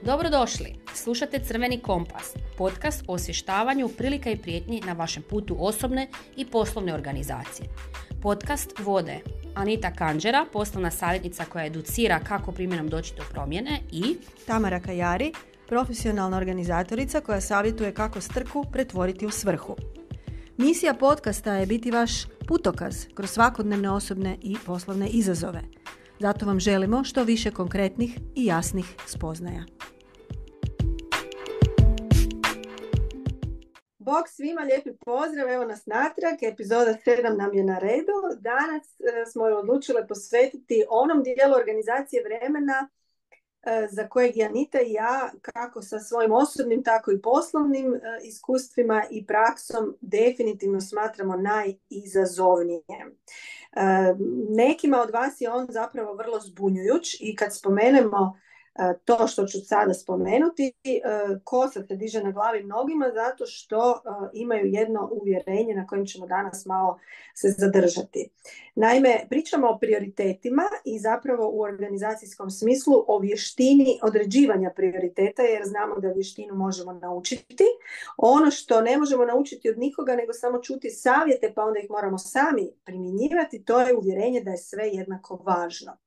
Dobrodošli! Slušate Crveni kompas, podcast o osvještavanju prilika i prijetnji na vašem putu osobne i poslovne organizacije. Podcast vode Anita Kanđera, poslovna savjetnica koja educira kako primjenom doći do promjene, i Tamara Kajari, profesionalna organizatorica koja savjetuje kako strku pretvoriti u svrhu. Misija podcasta je biti vaš putokaz kroz svakodnevne osobne i poslovne izazove. Zato vam želimo što više konkretnih i jasnih spoznaja. Bog svima, lijepi pozdrav, evo nas natrag, epizoda 7 nam je na redu. Danas smo odlučile posvetiti onom dijelu organizacije vremena za kojeg Anita i ja, kako sa svojim osobnim, tako i poslovnim iskustvima i praksom, definitivno smatramo najizazovnije. Nekima od vas je on zapravo vrlo zbunjujuć i kad spomenemo to što ću sada spomenuti, kosa se diže na glavi mnogima zato što imaju jedno uvjerenje na kojem ćemo danas malo se zadržati. Naime, pričamo o prioritetima i zapravo u organizacijskom smislu o vještini određivanja prioriteta, jer znamo da vještinu možemo naučiti. Ono što ne možemo naučiti od nikoga, nego samo čuti savjete pa onda ih moramo sami primjenjivati, to je uvjerenje da je sve jednako važno.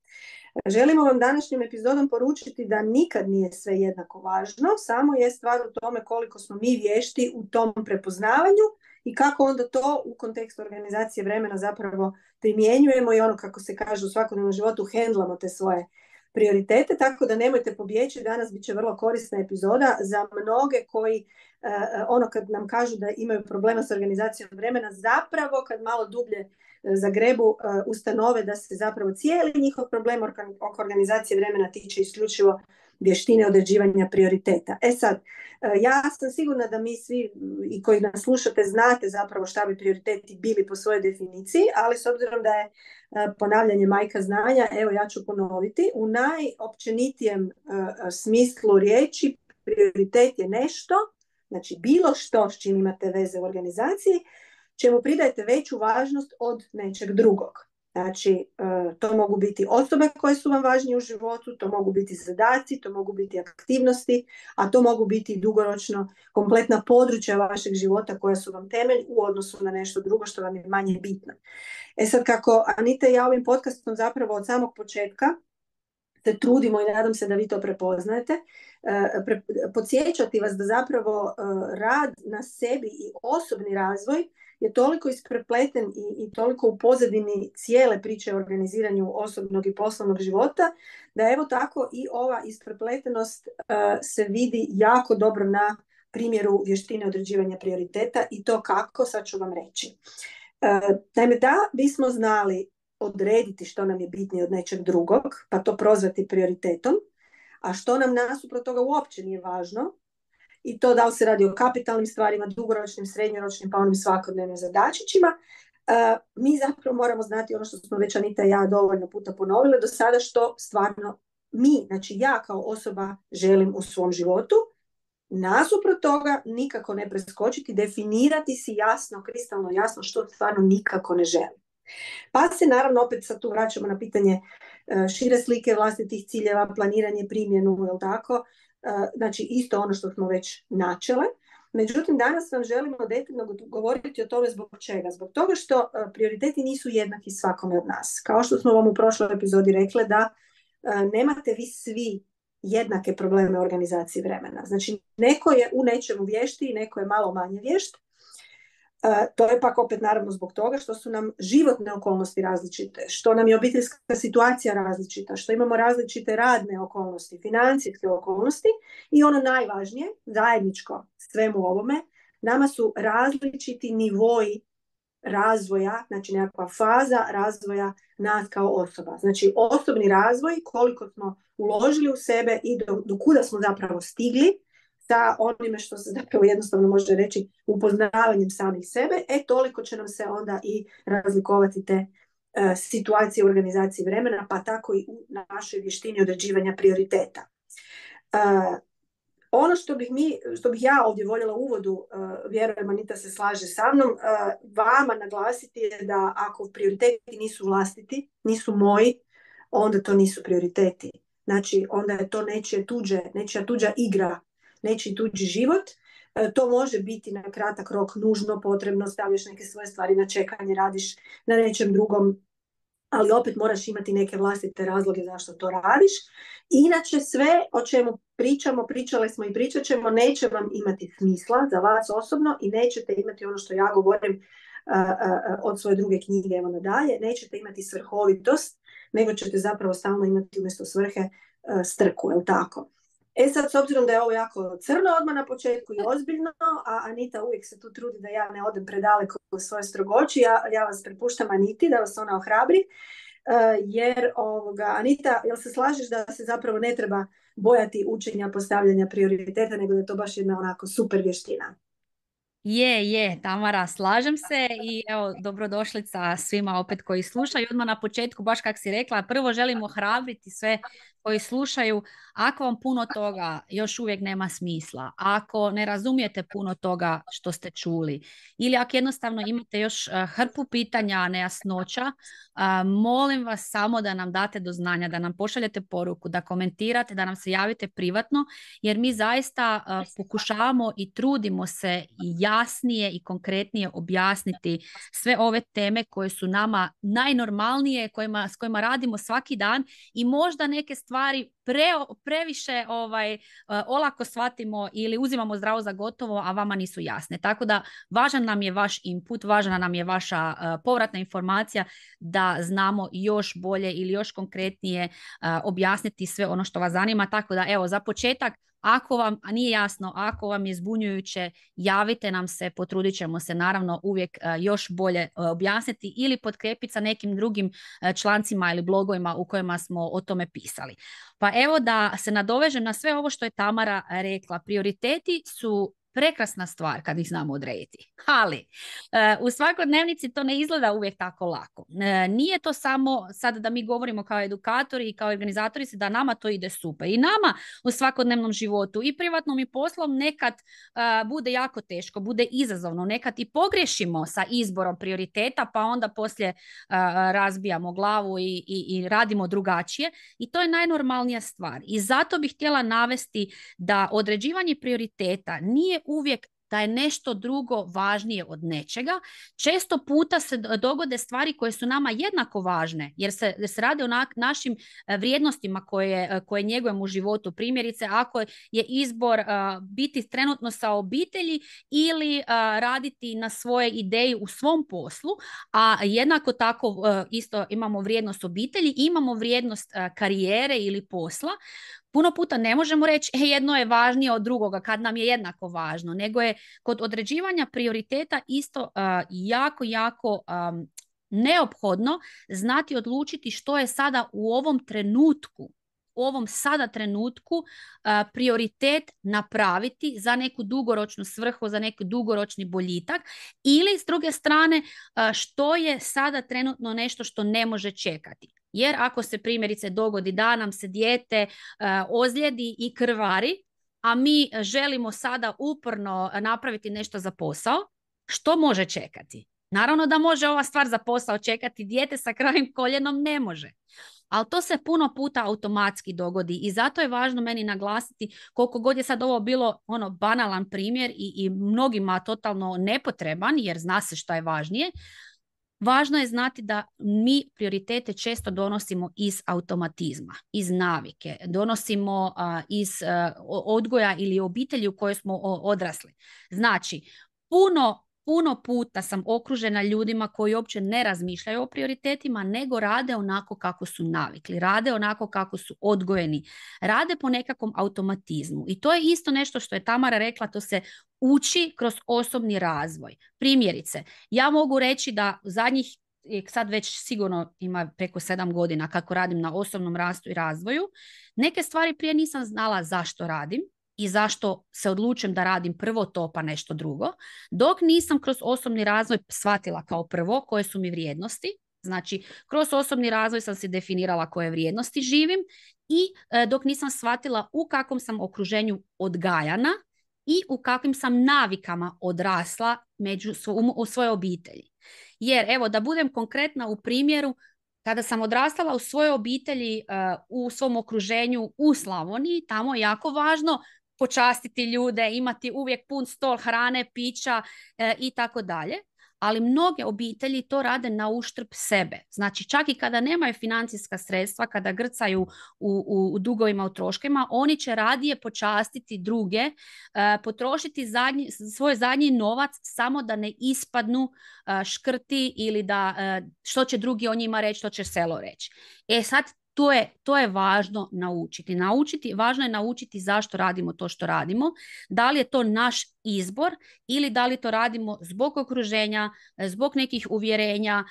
Želimo vam današnjim epizodom poručiti da nikad nije sve jednako važno, samo je stvar u tome koliko smo mi vješti u tom prepoznavanju i kako onda to u kontekstu organizacije vremena zapravo primjenjujemo i ono, kako se kaže, u svakodnevnom životu hendlamo te svoje prioritete, tako da nemojte pobjeći, danas bit će vrlo korisna epizoda za mnoge koji kad nam kažu da imaju problema s organizacijom vremena, zapravo kad malo dublje zagrebu ustanove da se zapravo cijeli njihov problem oko organizacije vremena tiče isključivo vještine određivanja prioriteta. Sad, ja sam sigurna da mi svi i koji nas slušate znate zapravo šta bi prioriteti bili po svojoj definiciji, ali s obzirom da je ponavljanje majka znanja, evo ja ću ponoviti. U najopćenitijem smislu riječi prioritet je nešto, znači bilo što s čim imate veze u organizaciji, čemu pridajete veću važnost od nečeg drugog. Znači, to mogu biti osobe koje su vam važnije u životu, to mogu biti zadaci, to mogu biti aktivnosti, a to mogu biti dugoročno kompletna područja vašeg života koja su vam temelj u odnosu na nešto drugo što vam je manje bitno. Sad, kako Anita i ja ovim podcastom zapravo od samog početka se trudimo i nadam se da vi to prepoznajete, podsjećati vas da zapravo rad na sebi i osobni razvoj je toliko isprepleten i toliko u pozadini cijele priče o organiziranju osobnog i poslovnog života, da evo tako i ova isprepletenost se vidi jako dobro na primjeru vještine određivanja prioriteta i to kako, sad ću vam reći. Naime, da bismo znali odrediti što nam je bitnije od nečeg drugog, pa to prozvati prioritetom, a što nam nasuprot toga uopće nije važno, i to da li se radi o kapitalnim stvarima, dugoročnim, srednjoročnim, pa onim svakodnevnim zadačićima, mi zapravo moramo znati ono što smo već Anita i ja dovoljno puta ponovile do sada, što stvarno mi, znači ja kao osoba želim u svom životu. Nasuprot toga nikako ne preskočiti, definirati si jasno, kristalno jasno što stvarno nikako ne želim. Pa se naravno opet sad tu vraćamo na pitanje šire slike vlastitih ciljeva, planiranje, primjenu, jel tako? Znači isto ono što smo već načele. Međutim, danas vam želimo detaljno govoriti o tome zbog čega. Zbog toga što prioriteti nisu jednaki svakome od nas. Kao što smo vam u prošloj epizodi rekli da nemate vi svi jednake probleme u organizaciji vremena. Znači neko je u nečemu vješti i neko je malo manje vješt. To je pak opet naravno zbog toga što su nam životne okolnosti različite, što nam je obiteljska situacija različita, što imamo različite radne okolnosti, financijske okolnosti i ono najvažnije, zajedničko svemu ovome, nama su različiti nivoji razvoja, znači nekakva faza razvoja nas kao osoba. Znači osobni razvoj, koliko smo uložili u sebe i do kuda smo zapravo stigli, sa onime što se zapravo jednostavno može reći upoznavanjem samih sebe, toliko će nam se onda i razlikovati te situacije u organizaciji vremena, pa tako i u našoj vještini određivanja prioriteta. Ono što bih ja ovdje voljela u uvodu, vjerujem Anita se slaže sa mnom, vama naglasiti je da ako prioriteti nisu vlastiti, nisu moji, onda to nisu prioriteti. Znači, onda je to nečija tuđa igra, nečiji tuđi život. To može biti na kratak rok nužno, potrebno, stavljaš neke svoje stvari na čekanje, radiš na nečem drugom, ali opet moraš imati neke vlastite razloge zašto to radiš. Inače, sve o čemu pričale smo i pričat ćemo, neće vam imati smisla za vas osobno i nećete imati ono što ja govorim od svoje druge knjige, evo nadalje, nećete imati svrhovitost, nego ćete zapravo stalno imati umjesto svrhe strku, je li tako? Sad, s obzirom da je ovo jako crno odmah na početku i ozbiljno, a Anita uvijek se tu trudi da ja ne odem predaleko u svoje strogoći, ja vas prepuštam Aniti, da vas ona ohrabri, jer Anita, jel se slažeš da se zapravo ne treba bojati učenja postavljanja prioriteta, nego da je to baš jedna onako super vještina? Je, Tamara, slažem se i evo, dobrodošlica svima opet koji slušaju. Odmah na početku, baš kako si rekla, prvo želim ohrabriti sve koji slušaju. Ako vam puno toga još uvijek nema smisla, ako ne razumijete puno toga što ste čuli ili ako jednostavno imate još hrpu pitanja, nejasnoća, molim vas samo da nam date do znanja, da nam pošaljete poruku, da komentirate, da nam se javite privatno, jer mi zaista pokušavamo i trudimo se i jasnije i konkretnije objasniti sve ove teme koje su nama najnormalnije, s kojima radimo svaki dan i možda neke stvari previše olako shvatimo ili uzimamo zdravo za gotovo, a vama nisu jasne. Tako da važan nam je vaš input, važna nam je vaša povratna informacija da znamo još bolje ili još konkretnije objasniti sve ono što vas zanima. Tako da evo, za početak, ako vam nije jasno, ako vam je zbunjujuće, javite nam se, potrudit ćemo se naravno uvijek još bolje objasniti ili potkrijepiti sa nekim drugim člancima ili blogovima u kojima smo o tome pisali. Pa evo da se nadovežem na sve ovo što je Tamara rekla. Prioriteti su prekrasna stvar kad ih znamo odrediti. Ali u svakodnevnici to ne izgleda uvijek tako lako. Nije to samo sad da mi govorimo kao edukatori i kao organizatori da nama to ide super. I nama u svakodnevnom životu i privatnom i poslom nekad bude jako teško, bude izazovno. Nekad i pogriješimo sa izborom prioriteta pa onda poslije razbijamo glavu i radimo drugačije. I to je najnormalnija stvar. I zato bih htjela navesti da određivanje prioriteta nije uvijek da je nešto drugo važnije od nečega. Često puta se dogode stvari koje su nama jednako važne, jer se radi o našim vrijednostima koje njegujemo u životu. Primjerice, ako je izbor biti trenutno sa obitelji ili raditi na svoje ideje u svom poslu, a jednako tako isto imamo vrijednost obitelji, imamo vrijednost karijere ili posla, puno puta ne možemo reći jedno je važnije od drugoga kad nam je jednako važno, nego je kod određivanja prioriteta isto jako neophodno znati odlučiti što je sada u ovom trenutku prioritet napraviti za neku dugoročnu svrhu, za neki dugoročni boljitak, ili s druge strane što je sada trenutno nešto što ne može čekati. Jer ako se primjerice dogodi da nam se dijete ozlijedi i krvari, a mi želimo sada uporno napraviti nešto za posao, što može čekati? Naravno da može ova stvar za posao čekati, dijete sa krvavim koljenom ne može. Ali to se puno puta automatski dogodi i zato je važno meni naglasiti, koliko god je sad ovo bilo banalan primjer i mnogima totalno nepotreban, jer zna se šta je važnije, važno je znati da mi prioritete često donosimo iz automatizma, iz navike, donosimo iz odgoja ili obitelji u kojoj smo odrasli. Znači, puno puta sam okružena ljudima koji uopće ne razmišljaju o prioritetima, nego rade onako kako su navikli, rade onako kako su odgojeni, rade po nekakvom automatizmu. I to je isto nešto što je Tamara rekla, to se uči kroz osobni razvoj. Primjerice, ja mogu reći da zadnjih, sad već sigurno ima preko 7 godina kako radim na osobnom rastu i razvoju, neke stvari prije nisam znala zašto radim i zašto se odlučim da radim prvo to pa nešto drugo, dok nisam kroz osobni razvoj shvatila kao prvo koje su mi vrijednosti. Znači, kroz osobni razvoj sam si definirala koje vrijednosti živim i dok nisam shvatila u kakvom sam okruženju odgajana i u kakvim sam navikama odrasla u svojoj obitelji. Jer, evo, da budem konkretna u primjeru, Kada sam odrastala u svojoj obitelji, u svom okruženju u Slavoniji, tamo je jako važno počastiti ljude, imati uvijek pun stol hrane, pića i tako dalje. Ali mnoge obitelji to rade na uštrb sebe. Znači čak i kada nemaju financijska sredstva, kada grcaju u dugovima, u troškovima, oni će radije počastiti druge, potrošiti svoj zadnji novac samo da ne ispadnu škrti ili da što će drugi o njima reći, što će selo reći. E sad, to je važno naučiti. Važno je naučiti zašto radimo to što radimo. Da li je to naš izbor ili da li to radimo zbog okruženja, zbog nekih uvjerenja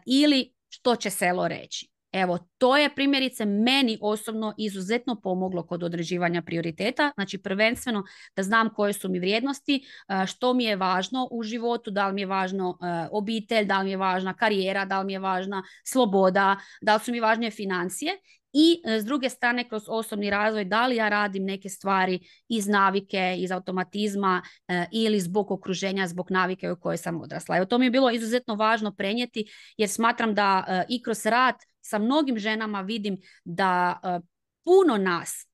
ili što će selo reći. Evo, to je primjerice meni osobno izuzetno pomoglo kod određivanja prioriteta. Znači, prvenstveno da znam koje su mi vrijednosti, što mi je važno u životu, da li mi je važno obitelj, da li mi je važna karijera, da li mi je važna sloboda, da li su mi važnije financije. I s druge strane, kroz osobni razvoj, da li ja radim neke stvari iz navike, iz automatizma ili zbog okruženja, zbog navike u kojoj sam odrasla. Evo, to mi je bilo izuzetno važno prenijeti jer smatram da i kroz rad sa mnogim ženama vidim da puno nas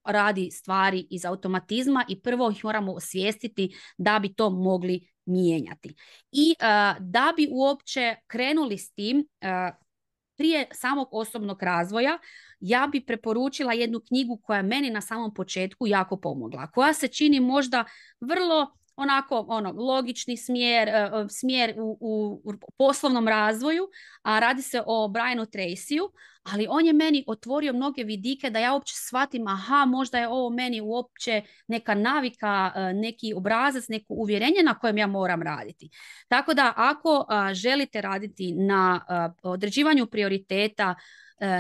radi stvari iz automatizma i prvo ih moramo osvijestiti da bi to mogli mijenjati. I da bi uopće krenuli s tim, prije samog osobnog razvoja, ja bi preporučila jednu knjigu koja je meni na samom početku jako pomogla, koja se čini možda vrlo onako logični smjer u poslovnom razvoju, a radi se o Brianu Tracyu, ali on je meni otvorio mnoge vidike da ja uopće shvatim, aha, možda je ovo meni uopće neka navika, neki obrazac, neko uvjerenje na kojem ja moram raditi. Tako da ako želite raditi na određivanju prioriteta,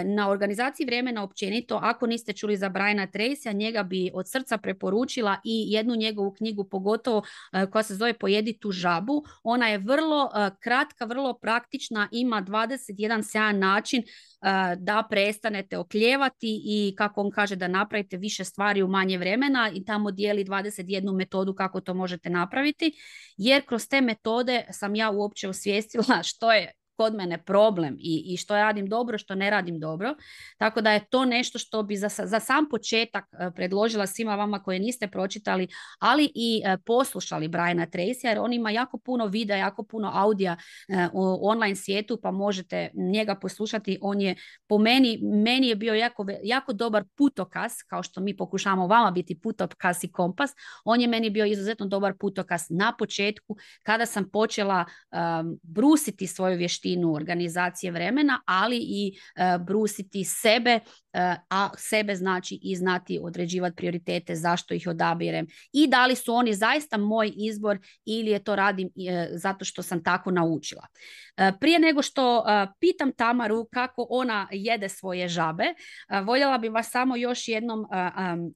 na organizaciji vremena općenito, ako niste čuli za Briana Tracya, njega bi od srca preporučila i jednu njegovu knjigu, pogotovo koja se zove Pojedi tu žabu. Ona je vrlo kratka, vrlo praktična, ima 21 sjajan način da prestanete oklijevati i kako on kaže da napravite više stvari u manje vremena i tamo dijeli 21 metodu kako to možete napraviti, jer kroz te metode sam ja uopće osvijestila što je kod mene problem i što ja radim dobro, što ne radim dobro. Tako da je to nešto što bi za sam početak predložila svima vama koji niste pročitali, ali i poslušali Briana Tracya, jer on ima jako puno videa, jako puno audija u online svijetu, pa možete njega poslušati. On je po meni je bio jako dobar putokaz, kao što mi pokušavamo vama biti putokaz i kompas. On je meni bio izuzetno dobar putokaz na početku, kada sam počela brusiti svoju vještinu organizacije vremena, ali i brusiti sebe, a sebe znači i znati određivati prioritete, zašto ih odabirem i da li su oni zaista moj izbor ili je to radim zato što sam tako naučila. Prije nego što pitam Tamaru kako ona jede svoje žabe, voljela bih vas samo još jednom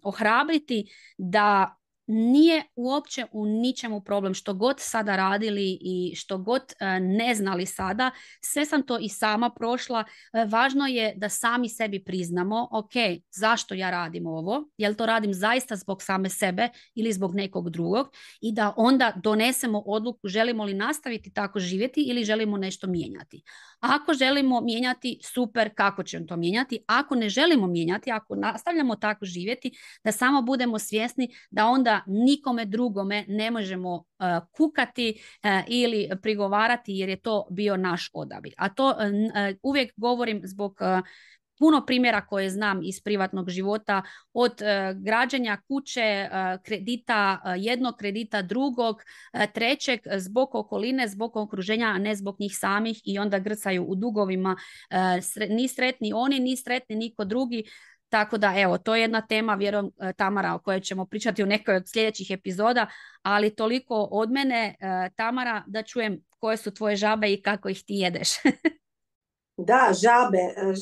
ohrabriti da nije uopće u ničemu problem što god sada radili i što god ne znali sada, sve sam to i sama prošla. Važno je da sami sebi priznamo, ok, zašto ja radim ovo, jel to radim zaista zbog same sebe ili zbog nekog drugog i da onda donesemo odluku želimo li nastaviti tako živjeti ili želimo nešto mijenjati. Ako želimo mijenjati, super, kako ćemo to mijenjati. Ako ne želimo mijenjati, ako nastavljamo tako živjeti, da samo budemo svjesni da onda nikome drugome ne možemo kukati ili prigovarati jer je to bio naš odabir. A to uvijek govorim zbog puno primjera koje znam iz privatnog života, od građenja kuće, kredita jednog, kredita drugog, trećeg, zbog okoline, zbog okruženja, a ne zbog njih samih i onda grcaju u dugovima. Ni sretni oni, ni sretni niko drugi. Tako da evo, to je jedna tema, vjerujem Tamara, o kojoj ćemo pričati u nekoj od sljedećih epizoda, ali toliko od mene, Tamara, da čujem koje su tvoje žabe i kako ih ti jedeš. Da,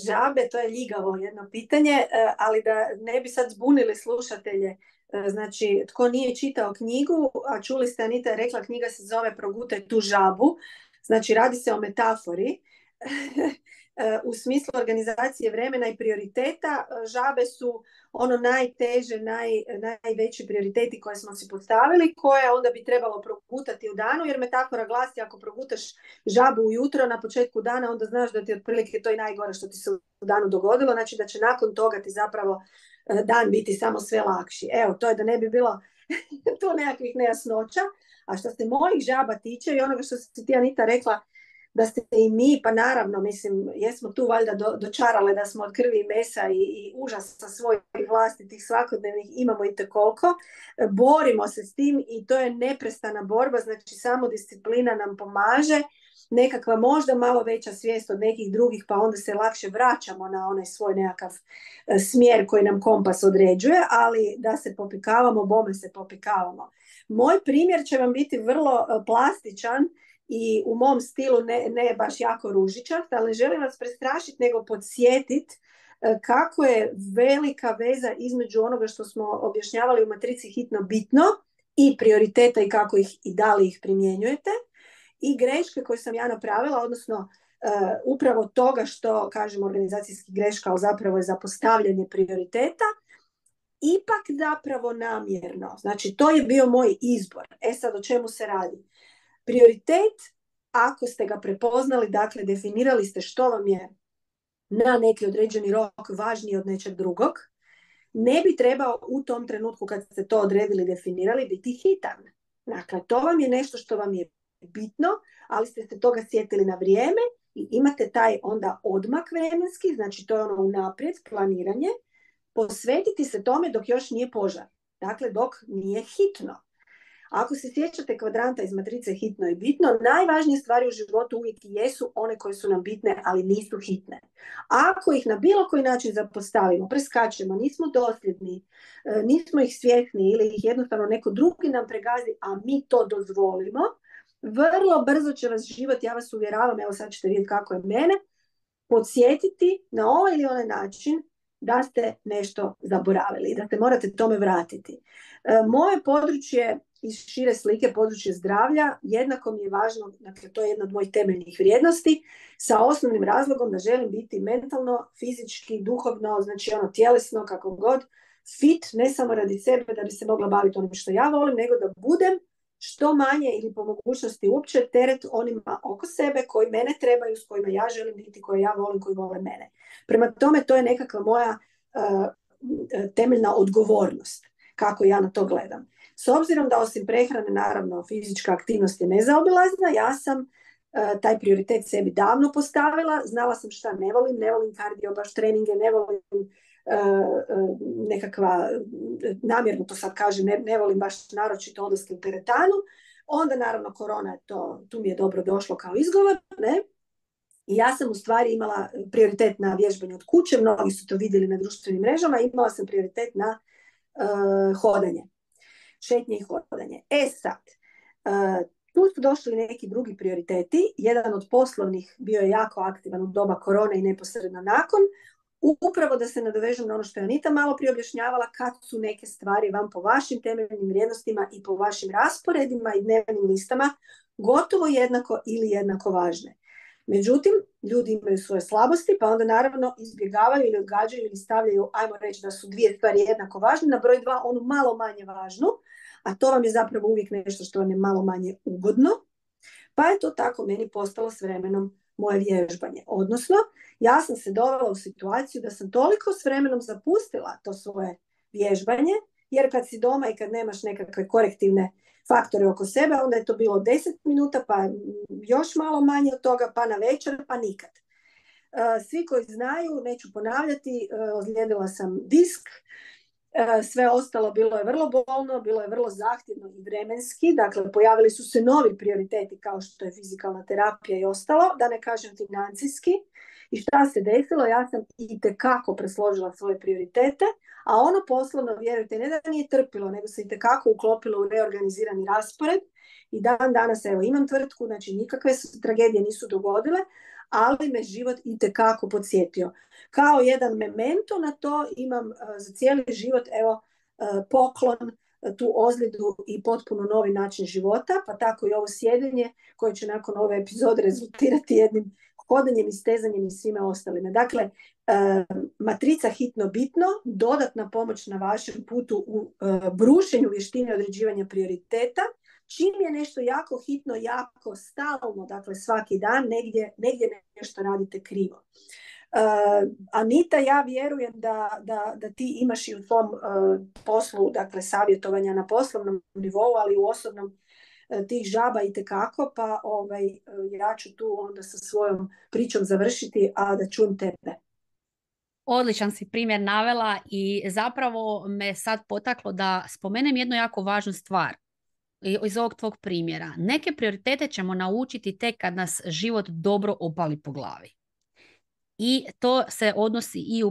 žabe, to je ljigavo jedno pitanje, ali da ne bi sad zbunili slušatelje, znači tko nije čitao knjigu, a čuli ste Anita je rekla, knjiga se zove Progutaj tu žabu, znači radi se o metafori. u smislu organizacije vremena i prioriteta. Žabe su ono najteže, najveći prioriteti koje smo si postavili, koje onda bi trebalo progutati u danu, jer metafora glasi ako progutaš žabu ujutro na početku dana, onda znaš da ti otprilike to i najgore što ti se u danu dogodilo, znači da će nakon toga ti zapravo dan biti samo sve lakši. Evo, to je da ne bi bilo tu nekakvih nejasnoća. A što se mojih žaba tiče i onoga što si ti, Anita, rekla, da ste i mi, pa naravno, mislim, jesmo tu valjda dočarale da smo od krvi i mesa i užasa svojih vlastitih svakodnevnih imamo i koliko. Borimo se s tim i to je neprestana borba, znači samo disciplina nam pomaže, nekakva možda malo veća svijest od nekih drugih, pa onda se lakše vraćamo na onaj svoj nekakav smjer koji nam kompas određuje, ali da se popikavamo, bome se popikavamo. Moj primjer će vam biti vrlo plastičan i u mom stilu ne baš jako ružičast, ali želim vas prestrašiti nego podsjetiti kako je velika veza između onoga što smo objašnjavali u matrici hitno bitno i prioriteta i kako ih i da li ih primjenjujete i greške koje sam ja napravila, odnosno upravo toga što kažem organizacijski greška, ali zapravo je zapostavljanje prioriteta, ipak zapravo namjerno. Znači to je bio moj izbor. Sad o čemu se radi? Prioritet, ako ste ga prepoznali, dakle definirali ste što vam je na neki određeni rok važniji od nečeg drugog, ne bi trebao u tom trenutku kad ste to odredili, definirali, biti hitan. Dakle, to vam je nešto što vam je bitno, ali ste se toga sjetili na vrijeme i imate taj onda odmak vremenski, znači to je ono unaprijed, planiranje, posvetiti se tome dok još nije požar. Dakle, dok nije hitno. Ako se sjećate kvadranta iz matrice hitno i bitno, najvažnije stvari u životu uvijek jesu one koje su nam bitne, ali nisu hitne. Ako ih na bilo koji način zapostavimo, preskačemo, nismo dosljedni, nismo ih svjesni ili ih jednostavno neko drugi nam pregazi, a mi to dozvolimo, vrlo brzo će vas život, ja vas uvjeravam, evo sad ćete vidjeti kako je mene, podsjetiti na ovaj ili onaj način da ste nešto zaboravili i da se morate tome vratiti. Moje područje iz šire slike, područje zdravlja, jednako mi je važno, dakle to je jedna od mojih temeljnih vrijednosti, sa osnovnim razlogom da želim biti mentalno, fizički, duhovno, znači ono tjelesno, kako god, fit, ne samo radi sebe da bi se mogla baviti onim što ja volim, nego da budem što manje ili po mogućnosti uopće teret onima oko sebe koji mene trebaju, s kojima ja želim biti, koje ja volim, koji vole mene. Prema tome, to je nekakva moja temeljna odgovornost, kako ja na to gledam. S obzirom da osim prehrane, naravno, fizička aktivnost je nezaobilazna, ja sam taj prioritet sebi davno postavila, znala sam šta ne volim kardio, baš treninge, ne volim nekakva, namjerno to sad kažem, ne volim baš naročito odlaske u teretanu, onda naravno korona je to, tu mi je dobro došlo kao izgovor, ne? I ja sam u stvari imala prioritet na vježbanju od kuće, mnogi su to vidjeli na društvenim mrežama, imala sam prioritet na hodanje, šetnje i hodanje. Sad, tu su došli neki drugi prioriteti, jedan od poslovnih bio je jako aktivan u doba korone i neposredno nakon, upravo da se nadovežem na ono što je Anita malo prije objašnjavala, kad su neke stvari vam po vašim temeljnim vrijednostima i po vašim rasporedima i dnevnim listama gotovo jednako ili jednako važne. Međutim, ljudi imaju svoje slabosti, pa onda naravno izbjegavaju ili odgađaju ili stavljaju, ajmo reći da su dvije stvari jednako važne, na broj 2 onu malo manje važnu, a to vam je zapravo uvijek nešto što vam je malo manje ugodno, pa je to tako meni postalo s vremenom moje vježbanje. Odnosno, ja sam se dovela u situaciju da sam toliko s vremenom zapustila to svoje vježbanje, jer kad si doma i kad nemaš nekakve korektivne faktore oko sebe, onda je to bilo 10 minuta, pa još malo manje od toga, pa na večer, pa nikad. Svi koji znaju, neću ponavljati, ozlijedila sam disk, sve ostalo bilo je vrlo bolno, bilo je vrlo zahtjevno i vremenski, dakle pojavili su se novi prioriteti kao što je fizikalna terapija i ostalo, da ne kažem financijski. I šta se desilo? Ja sam itekako presložila svoje prioritete, a ono poslovno, vjerujte, ne da nije trpilo, nego se itekako uklopilo u reorganizirani raspored i dan danas evo imam tvrtku, znači nikakve se tragedije nisu dogodile, ali me život itekako podsjetio. Kao jedan memento na to imam za cijeli život, evo, poklon, tu ozljedu i potpuno novi način života, pa tako i ovo sjedenje koje će nakon ove epizode rezultirati jednim hodanjem i stezanjem i svime ostalime. Dakle, matrica hitno bitno, dodatna pomoć na vašem putu u brušenju vještine određivanja prioriteta. Čim je nešto jako hitno, jako stalno, dakle svaki dan, negdje nešto radite krivo. Anita, ja vjerujem da ti imaš i u tvom poslu, dakle savjetovanja na poslovnom nivou, ali u osobnom tih žaba itekako, pa ja ću tu onda sa svojom pričom završiti, a da čujem tebe. Odličan si primjer navela i zapravo me sad potaklo da spomenem jednu jako važnu stvar iz ovog tvog primjera. Neke prioritete ćemo naučiti tek kad nas život dobro opali po glavi. I to se odnosi i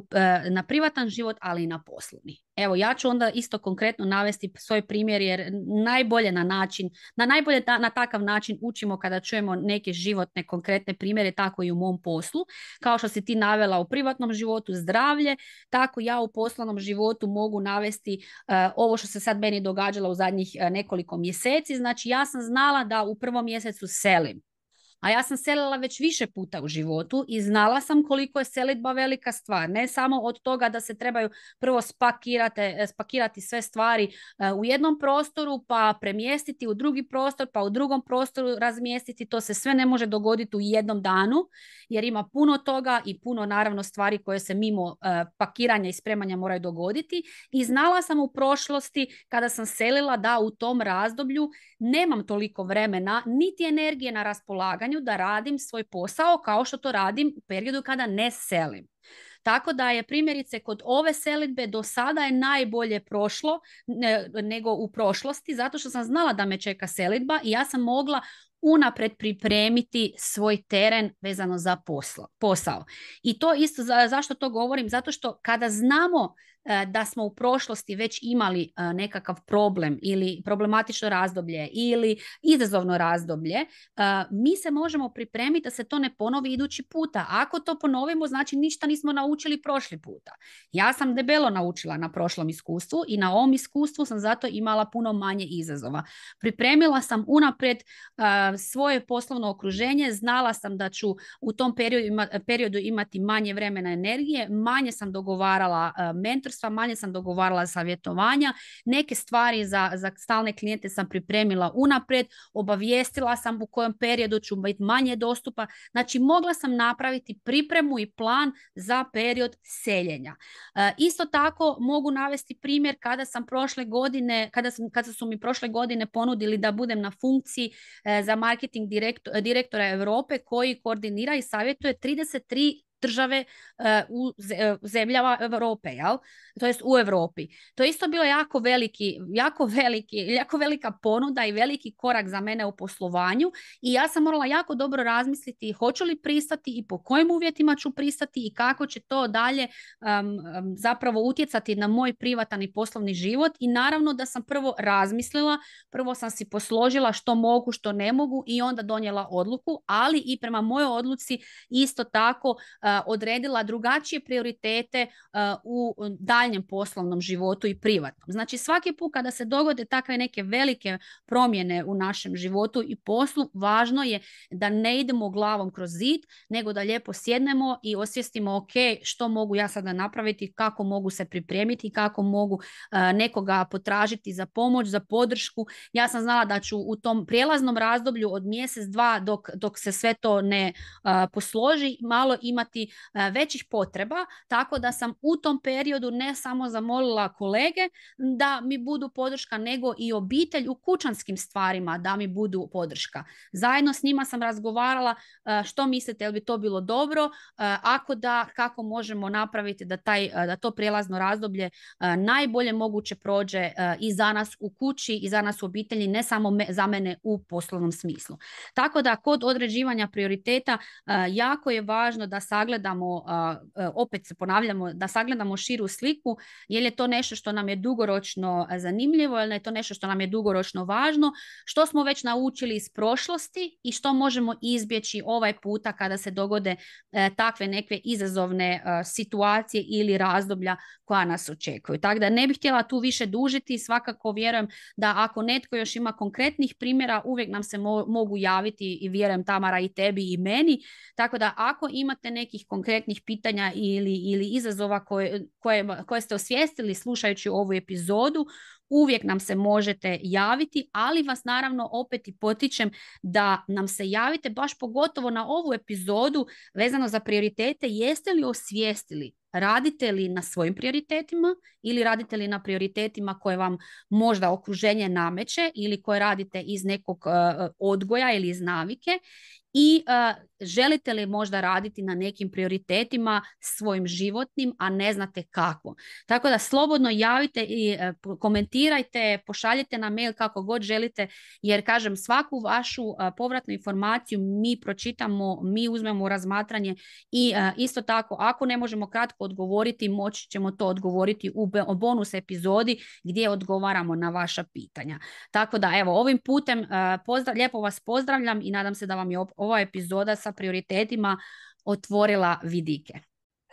na privatan život, ali i na poslovni. Evo, ja ću onda isto konkretno navesti svoj primjer, jer najbolje na takav način učimo kada čujemo neke životne konkretne primjere, tako i u mom poslu. Kao što si ti navela u privatnom životu zdravlje, tako ja u poslovnom životu mogu navesti ovo što se sad meni događalo u zadnjih nekoliko mjeseci. Znači, ja sam znala da u prvom mjesecu selim. A ja sam selila već više puta u životu i znala sam koliko je selidba velika stvar. Ne samo od toga da se trebaju prvo spakirati sve stvari u jednom prostoru, pa premjestiti u drugi prostor, pa u drugom prostoru razmjestiti. To se sve ne može dogoditi u jednom danu, jer ima puno toga i puno naravno stvari koje se mimo pakiranja i spremanja moraju dogoditi. I znala sam u prošlosti kada sam selila da u tom razdoblju nemam toliko vremena niti energije na raspolaganju da radim svoj posao kao što to radim u periodu kada ne selim. Tako da je primjerice kod ove selidbe do sada je najbolje prošlo nego u prošlosti, zato što sam znala da me čeka selidba i ja sam mogla unaprijed pripremiti svoj teren vezano za posao. I to isto, zašto to govorim? Zato što kada znamo da smo u prošlosti već imali nekakav problem ili problematično razdoblje ili izazovno razdoblje, mi se možemo pripremiti da se to ne ponovi idući puta. Ako to ponovimo, znači ništa nismo naučili prošli puta. Ja sam debelo naučila na prošlom iskustvu i na ovom iskustvu sam zato imala puno manje izazova. Pripremila sam unaprijed svoje poslovno okruženje, znala sam da ću u tom periodu imati manje vremena, energije, manje sam dogovarala mentorstva, manje sam dogovarala savjetovanja, neke stvari za stalne klijente sam pripremila unaprijed, obavijestila sam u kojem periodu ću biti manje dostupa, znači mogla sam napraviti pripremu i plan za period seljenja. Isto tako mogu navesti primjer kada su mi prošle godine ponudili da budem na funkciji za marketing direktora Europe koji koordinira i savjetuje 33 države u zemljama Europe, to jest u Europi. To je isto bilo jako velika ponuda i veliki korak za mene u poslovanju i ja sam morala jako dobro razmisliti hoću li pristati i po kojim uvjetima ću pristati i kako će to dalje zapravo utjecati na moj privatan i poslovni život i naravno da sam prvo razmislila, prvo sam si posložila što mogu, što ne mogu i onda donijela odluku, ali i prema mojoj odluci isto tako odredila drugačije prioritete u daljnjem poslovnom životu i privatnom. Znači svaki put kada se dogode takve neke velike promjene u našem životu i poslu, važno je da ne idemo glavom kroz zid, nego da lijepo sjednemo i osvijestimo ok, što mogu ja sada napraviti, kako mogu se pripremiti, kako mogu nekoga potražiti za pomoć, za podršku. Ja sam znala da ću u tom prijelaznom razdoblju od mjesec, dva dok se sve to ne posloži, malo imati većih potreba, tako da sam u tom periodu ne samo zamolila kolege da mi budu podrška, nego i obitelj u kućanskim stvarima da mi budu podrška. Zajedno s njima sam razgovarala što mislite, je li bi to bilo dobro, ako da, kako možemo napraviti da to prijelazno razdoblje najbolje moguće prođe i za nas u kući i za nas u obitelji, ne samo za mene u poslovnom smislu. Tako da kod određivanja prioriteta jako je važno da sagledamo sagledamo, opet se ponavljamo, da sagledamo širu sliku, je li to nešto što nam je dugoročno zanimljivo, ili je to nešto što nam je dugoročno važno, što smo već naučili iz prošlosti i što možemo izbjeći ovaj puta kada se dogode takve neke izazovne situacije ili razdoblja koja nas očekuju. Tako da ne bih htjela tu više dužiti, svakako vjerujem da ako netko još ima konkretnih primjera, uvijek nam se mogu javiti i vjerujem Tamara i tebi i meni, tako da ako imate nekih konkretnih pitanja ili izazova koje ste osvijestili slušajući ovu epizodu, uvijek nam se možete javiti, ali vas naravno opet i potičem da nam se javite baš pogotovo na ovu epizodu vezano za prioritete. Jeste li osvijestili? Radite li na svojim prioritetima ili radite li na prioritetima koje vam možda okruženje nameće ili koje radite iz nekog odgoja ili iz navike? I želite li možda raditi na nekim prioritetima svojim životnim, a ne znate kako. Tako da slobodno javite i komentirajte, pošaljite na mail kako god želite, jer kažem svaku vašu povratnu informaciju mi pročitamo, mi uzmemo u razmatranje i isto tako ako ne možemo kratko odgovoriti, moći ćemo to odgovoriti u bonus epizodi gdje odgovaramo na vaša pitanja. Tako da evo ovim putem lijepo vas pozdravljam i nadam se da vam je ova epizoda sa prioritetima otvorila vidike.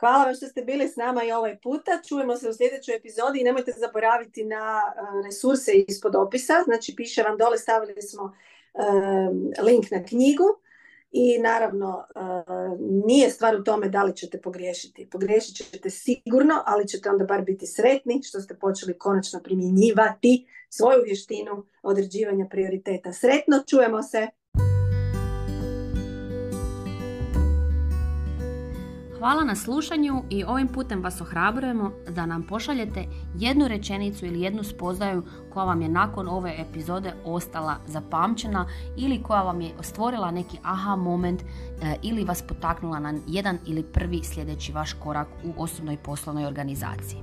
Hvala vam što ste bili s nama i ovaj puta. Čujemo se u sljedećoj epizodi i nemojte zaboraviti na resurse ispod opisa. Znači piše vam dole, stavili smo link na knjigu i naravno nije stvar u tome da li ćete pogriješiti. Pogriješit ćete sigurno, ali ćete onda bar biti sretni što ste počeli konačno primjenjivati svoju vještinu određivanja prioriteta. Sretno, čujemo se! Hvala na slušanju i ovim putem vas ohrabrujemo da nam pošaljete jednu rečenicu ili jednu spoznaju koja vam je nakon ove epizode ostala zapamćena ili koja vam je stvorila neki aha moment ili vas potaknula na jedan ili prvi sljedeći vaš korak u osobnoj poslovnoj organizaciji.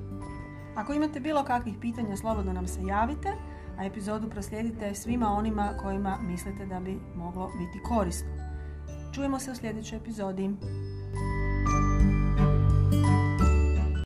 Ako imate bilo kakvih pitanja, slobodno nam se javite, a epizodu proslijedite svima onima kojima mislite da bi moglo biti korisno. Čujemo se u sljedećoj epizodi.